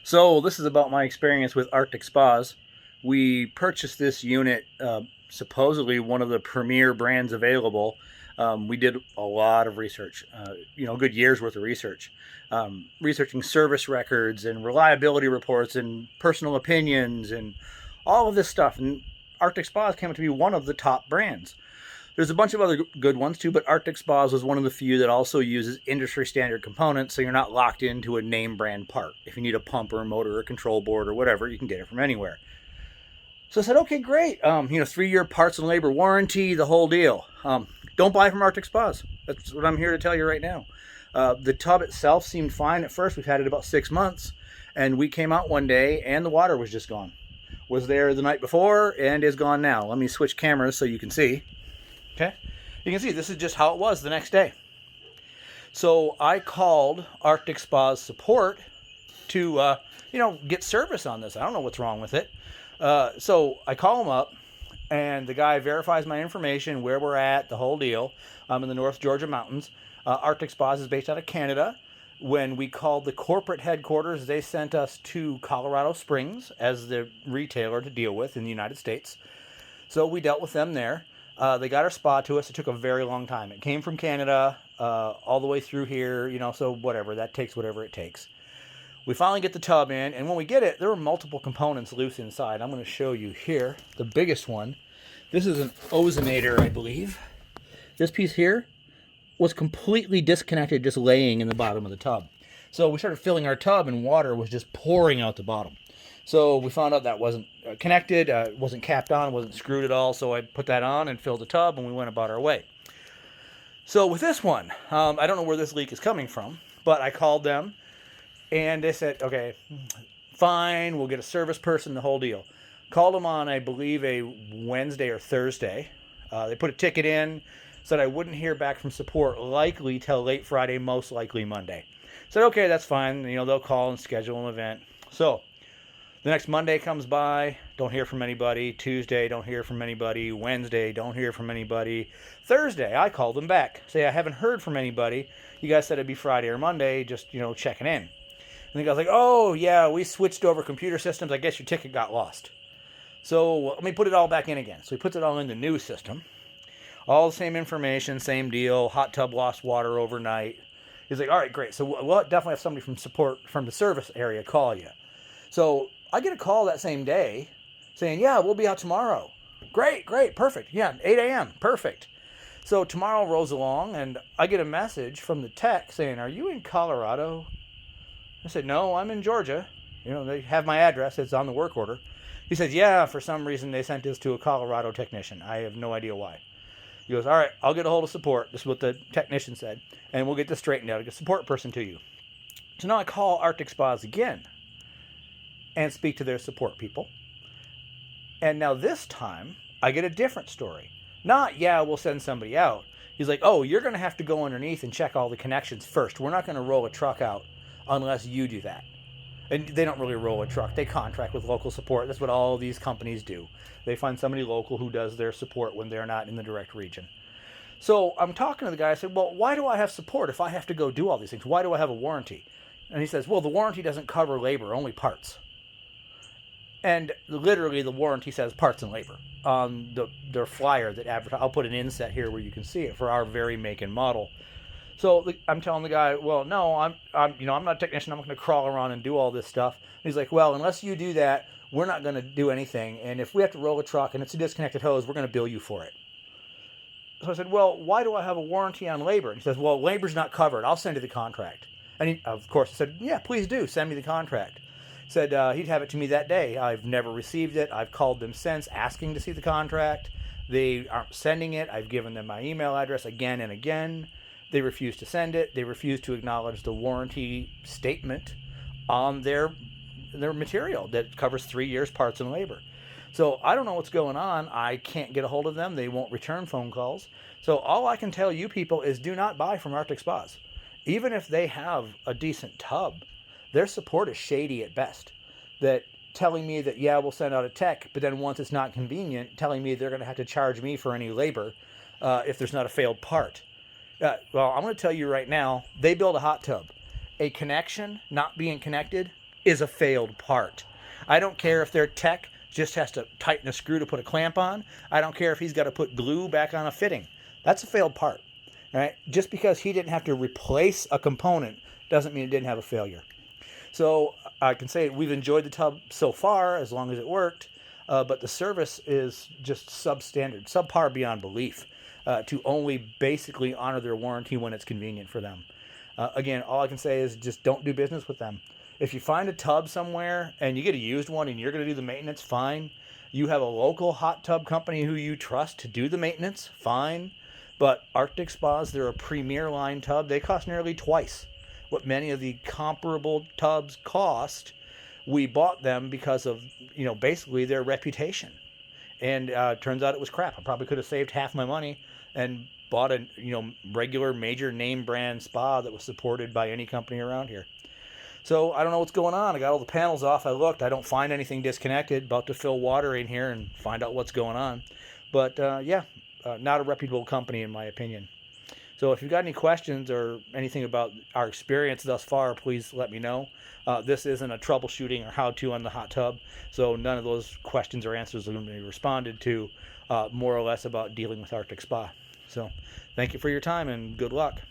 So this is about my experience with Arctic Spas. We purchased this unit, supposedly one of the premier brands available. We did a lot of research, a good year's worth of research, researching service records and reliability reports and personal opinions and all of this stuff. And Arctic Spas came out to be one of the top brands. There's a bunch of other good ones too, but Arctic Spas was one of the few that also uses industry standard components, so you're not locked into a name brand part. If you need a pump or a motor or a control board or whatever, you can get it from anywhere. So I said, okay, great. 3-year parts and labor warranty, the whole deal. Don't buy from Arctic Spas. That's what I'm here to tell you right now. The tub itself seemed fine at first. We've had it about 6 months, and we came out one day and the water was just gone. Was there the night before and is gone now. Let me switch cameras so you can see. Okay, you can see this is just how it was the next day. So I called Arctic Spas support to, get service on this. I don't know what's wrong with it. So I call them up, and the guy verifies my information, where we're at, the whole deal. I'm in the North Georgia mountains. Arctic Spas is based out of Canada. When we called the corporate headquarters, they sent us to Colorado Springs as the retailer to deal with in the United States. So we dealt with them there. They got our spa to us. It took a very long time. It came from Canada all the way through here, so whatever. That takes whatever it takes. We finally get the tub in, and when we get it, there were multiple components loose inside. I'm going to show you here the biggest one. This is an ozonator, I believe. This piece here was completely disconnected, just laying in the bottom of the tub. So we started filling our tub, and water was just pouring out the bottom. So we found out that wasn't connected, wasn't capped on, wasn't screwed at all. So I put that on and filled the tub, and we went about our way. So with this one, I don't know where this leak is coming from, but I called them, and they said, okay, fine, we'll get a service person, the whole deal. Called them on, I believe, a Wednesday or Thursday. They put a ticket in, said I wouldn't hear back from support likely till late Friday, most likely Monday. Said, okay, that's fine. They'll call and schedule an event. So the next Monday comes by, don't hear from anybody. Tuesday, don't hear from anybody. Wednesday, don't hear from anybody. Thursday, I called them back. Say, I haven't heard from anybody. You guys said it'd be Friday or Monday, just, checking in. And the guy's like, oh, yeah, we switched over computer systems. I guess your ticket got lost. So let me put it all back in again. So he puts it all in the new system. All the same information, same deal. Hot tub lost water overnight. He's like, all right, great. So we'll definitely have somebody from support from the service area call you. So I get a call that same day saying, yeah, we'll be out tomorrow. Great, perfect. Yeah, 8 a.m., perfect. So tomorrow rolls along, and I get a message from the tech saying, are you in Colorado? I said, no, I'm in Georgia. They have my address. It's on the work order. He says, yeah, for some reason they sent this to a Colorado technician. I have no idea why. He goes, all right, I'll get a hold of support. This is what the technician said. And we'll get this straightened out. I'll get a support person to you. So now I call Arctic Spas again and speak to their support people. And now this time, I get a different story. Not, yeah, we'll send somebody out. He's like, oh, you're going to have to go underneath and check all the connections first. We're not going to roll a truck out unless you do that. And they don't really roll a truck. They contract with local support. That's what all these companies do. They find somebody local who does their support when they're not in the direct region. So I'm talking to the guy. I said, well, why do I have support if I have to go do all these things? Why do I have a warranty? And he says, well, the warranty doesn't cover labor, only parts. And literally the warranty says parts and labor on their flyer that advertise. I'll put an inset here where you can see it for our very make and model. So I'm telling the guy, well, no, I'm not a technician. I'm not going to crawl around and do all this stuff. And he's like, well, unless you do that, we're not going to do anything. And if we have to roll a truck and it's a disconnected hose, we're going to bill you for it. So I said, well, why do I have a warranty on labor? And he says, well, labor's not covered. I'll send you the contract. And he, of course, I said, yeah, please do. Send me the contract. Said he'd have it to me that day. I've never received it. I've called them since asking to see the contract. They aren't sending it. I've given them my email address again and again. They refuse to send it. They refuse to acknowledge the warranty statement on their material that covers 3 years parts and labor. So I don't know what's going on. I can't get a hold of them. They won't return phone calls. So all I can tell you people is do not buy from Arctic Spas. Even if they have a decent tub, their support is shady at best. That telling me that, yeah, we'll send out a tech, but then once it's not convenient, telling me they're going to have to charge me for any labor if there's not a failed part. Well, I'm going to tell you right now, they build a hot tub. A connection not being connected is a failed part. I don't care if their tech just has to tighten a screw to put a clamp on. I don't care if he's got to put glue back on a fitting. That's a failed part. Right? Just because he didn't have to replace a component doesn't mean it didn't have a failure. So I can say we've enjoyed the tub so far, as long as it worked, but the service is just substandard, subpar beyond belief, to only basically honor their warranty when it's convenient for them. Again, all I can say is just don't do business with them. If you find a tub somewhere and you get a used one and you're going to do the maintenance, fine. You have a local hot tub company who you trust to do the maintenance, fine. But Arctic Spas, they're a premier line tub. They cost nearly twice what many of the comparable tubs cost. We bought them because of, basically their reputation. And turns out it was crap. I probably could have saved half my money and bought a, regular major name brand spa that was supported by any company around here. So I don't know what's going on. I got all the panels off. I looked. I don't find anything disconnected. About to fill water in here and find out what's going on. But not a reputable company in my opinion. So if you've got any questions or anything about our experience thus far, please let me know. This isn't a troubleshooting or how-to on the hot tub, so none of those questions or answers are going to be responded to, more or less about dealing with Arctic Spa. So thank you for your time and good luck.